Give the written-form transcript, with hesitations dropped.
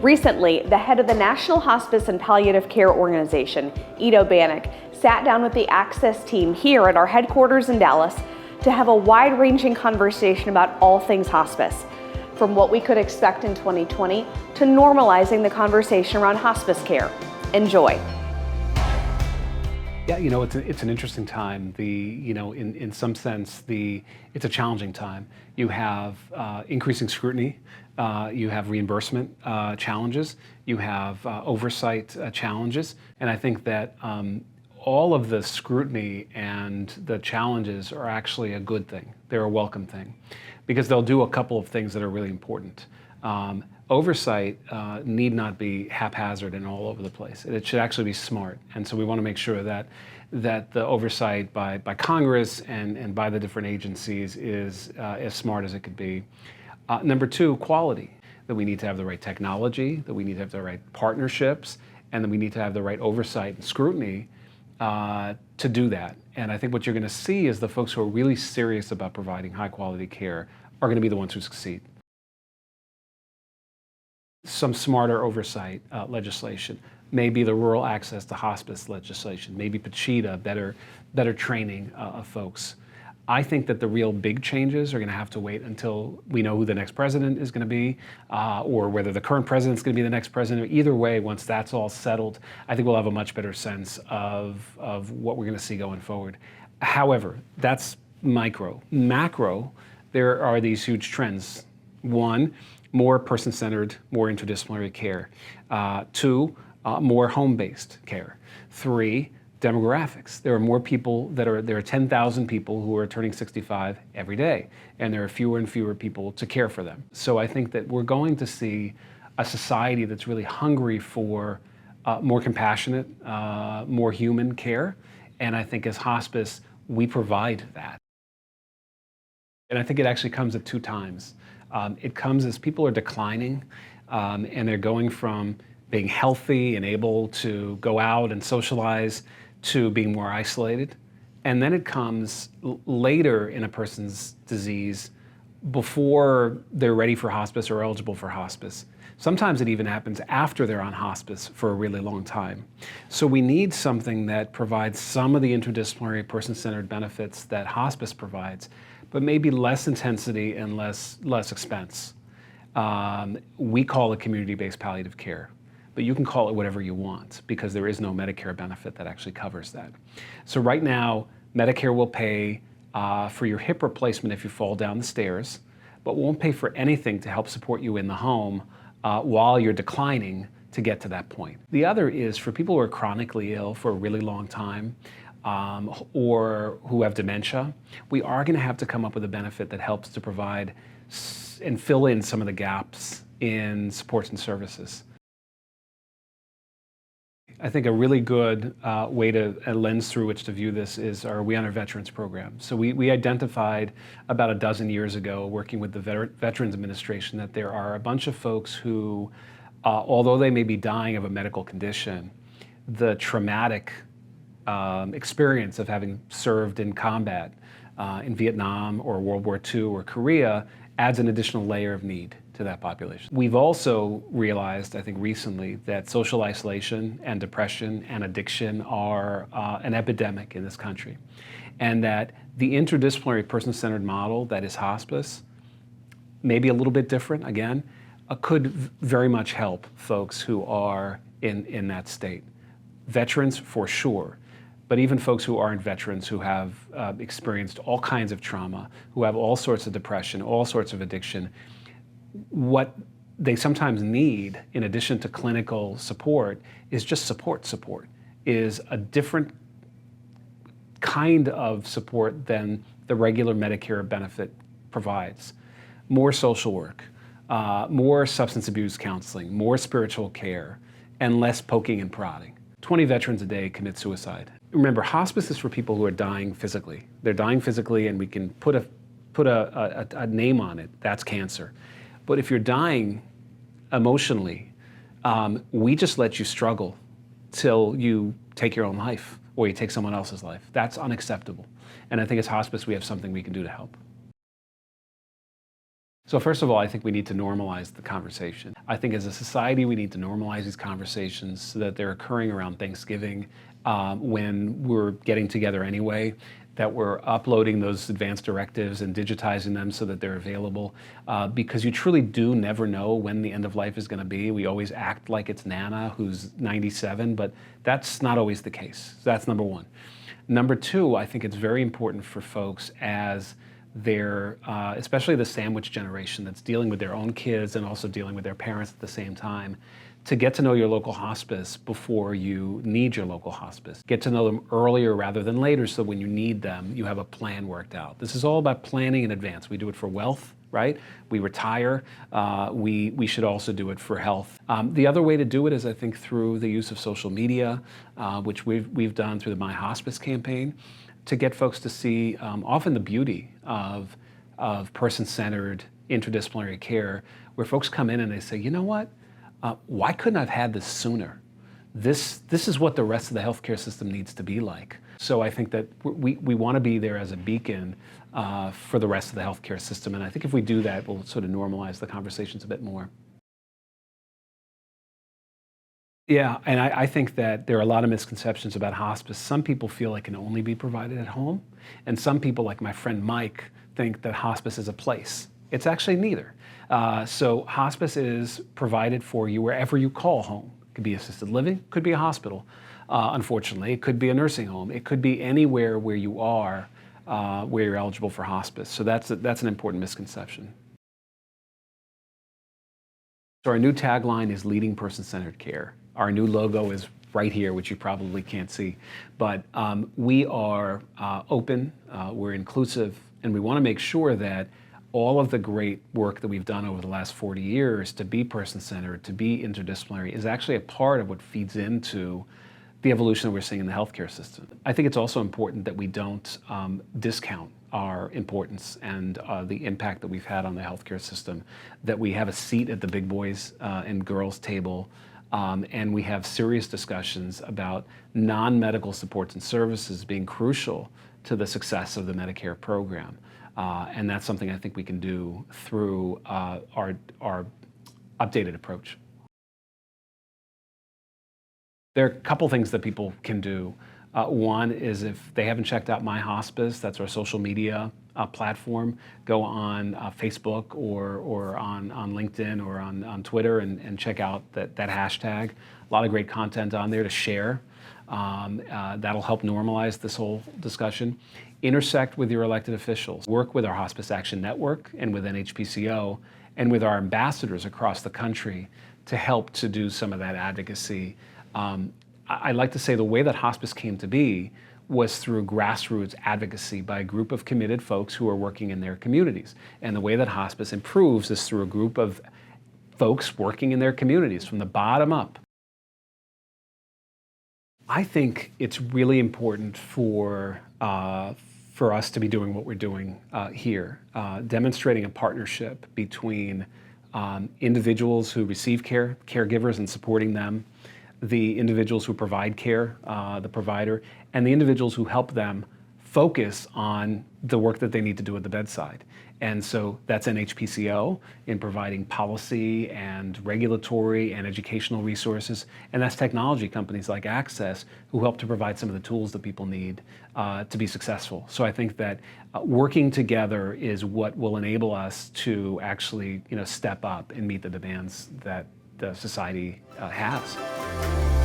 Recently, the head of the National Hospice and Palliative Care Organization, Edo Banach, sat down with the Axxess team here at our headquarters in Dallas to have a wide-ranging conversation about all things hospice, from what we could expect in 2020 to normalizing the conversation around hospice care. Enjoy. Yeah, it's an interesting time. In some sense, it's a challenging time. You have increasing scrutiny, you have reimbursement challenges, you have oversight challenges, and I think that all of the scrutiny and the challenges are actually a good thing. They're a welcome thing, because they'll do a couple of things that are really important. Oversight need not be haphazard and all over the place. It should actually be smart, and so we want to make sure that the oversight by Congress and by the different agencies is as smart as it could be. Number two, quality. That we need to have the right technology, that we need to have the right partnerships, and that we need to have the right oversight and scrutiny to do that. And I think what you're going to see is the folks who are really serious about providing high quality care are going to be the ones who succeed. Some smarter oversight legislation, maybe the rural access to hospice legislation, maybe PCHETA, better training of folks. I think that the real big changes are going to have to wait until we know who the next president is going to be, or whether the current president is going to be the next president. Either way, once that's all settled, I think we'll have a much better sense of what we're going to see going forward. However, that's micro. Macro, there are these huge trends. One, more person-centered, more interdisciplinary care. Two, more home-based care. Three, demographics. There are more people there are 10,000 people who are turning 65 every day, and there are fewer and fewer people to care for them. So I think that we're going to see a society that's really hungry for more compassionate, more human care, and I think as hospice, we provide that. And I think it actually comes at two times. It comes as people are declining, and they're going from being healthy and able to go out and socialize to being more isolated. And then it comes later in a person's disease before they're ready for hospice or eligible for hospice. Sometimes it even happens after they're on hospice for a really long time. So we need something that provides some of the interdisciplinary person-centered benefits that hospice provides, but maybe less intensity and less expense. We call it community-based palliative care, but you can call it whatever you want because there is no Medicare benefit that actually covers that. So right now, Medicare will pay for your hip replacement if you fall down the stairs, but won't pay for anything to help support you in the home while you're declining to get to that point. The other is for people who are chronically ill for a really long time, or who have dementia, we are going to have to come up with a benefit that helps to provide and fill in some of the gaps in supports and services. I think a really good way to, a lens through which to view this is, are we on our veterans program? So we identified about a dozen years ago, working with the Veterans Administration, that there are a bunch of folks who, although they may be dying of a medical condition, the traumatic experience of having served in combat in Vietnam or World War II or Korea adds an additional layer of need to that population. We've also realized, I think recently, that social isolation and depression and addiction are an epidemic in this country, and that the interdisciplinary person-centered model that is hospice, maybe a little bit different again, could very much help folks who are in that state. Veterans for sure, but even folks who aren't veterans, who have experienced all kinds of trauma, who have all sorts of depression, all sorts of addiction, what they sometimes need, in addition to clinical support, is just support, is a different kind of support than the regular Medicare benefit provides. More social work, more substance abuse counseling, more spiritual care, and less poking and prodding. 20 veterans a day commit suicide. Remember, hospice is for people who are dying physically. They're dying physically, and we can put a name on it. That's cancer. But if you're dying emotionally, we just let you struggle till you take your own life or you take someone else's life. That's unacceptable. And I think as hospice, we have something we can do to help. So first of all, I think we need to normalize the conversation. I think as a society, we need to normalize these conversations so that they're occurring around Thanksgiving when we're getting together anyway, that we're uploading those advanced directives and digitizing them so that they're available, because you truly do never know when the end of life is going to be. We always act like it's Nana who's 97, but that's not always the case. So that's number one. Number two, I think it's very important for folks as they're, especially the sandwich generation that's dealing with their own kids and also dealing with their parents at the same time, to get to know your local hospice before you need your local hospice. Get to know them earlier rather than later so when you need them, you have a plan worked out. This is all about planning in advance. We do it for wealth, right? We retire. We should also do it for health. The other way to do it is, I think, through the use of social media, which we've done through the My Hospice campaign, to get folks to see often the beauty of person-centered interdisciplinary care, where folks come in and they say, you know what? Why couldn't I have had this sooner? This is what the rest of the healthcare system needs to be like. So I think that we want to be there as a beacon for the rest of the healthcare system. And I think if we do that, we'll sort of normalize the conversations a bit more. Yeah, and I think that there are a lot of misconceptions about hospice. Some people feel it can only be provided at home, and some people, like my friend Mike, think that hospice is a place. It's actually neither. So hospice is provided for you wherever you call home. It could be assisted living, could be a hospital, unfortunately. It could be a nursing home. It could be anywhere where you are, where you're eligible for hospice. So that's an important misconception. So our new tagline is leading person-centered care. Our new logo is right here, which you probably can't see. But we are open, we're inclusive, and we want to make sure that all of the great work that we've done over the last 40 years to be person-centered, to be interdisciplinary, is actually a part of what feeds into the evolution that we're seeing in the healthcare system. I think it's also important that we don't discount our importance and the impact that we've had on the healthcare system, that we have a seat at the big boys and girls table, and we have serious discussions about non-medical supports and services being crucial to the success of the Medicare program. And that's something I think we can do through our updated approach. There are a couple things that people can do. One is, if they haven't checked out My Hospice, that's our social media platform, go on Facebook or on LinkedIn or on Twitter and check out that hashtag. A lot of great content on there to share. That'll help normalize this whole discussion. Intersect with your elected officials. Work with our Hospice Action Network and with NHPCO and with our ambassadors across the country to help to do some of that advocacy. I like to say the way that hospice came to be was through grassroots advocacy by a group of committed folks who are working in their communities. And the way that hospice improves is through a group of folks working in their communities from the bottom up. I think it's really important for us to be doing what we're doing here, demonstrating a partnership between individuals who receive care, caregivers, and supporting them, the individuals who provide care, the provider, and the individuals who help them focus on the work that they need to do at the bedside. And so that's NHPCO in providing policy and regulatory and educational resources. And that's technology companies like Axxess who help to provide some of the tools that people need to be successful. So I think that working together is what will enable us to actually, step up and meet the demands that the society has.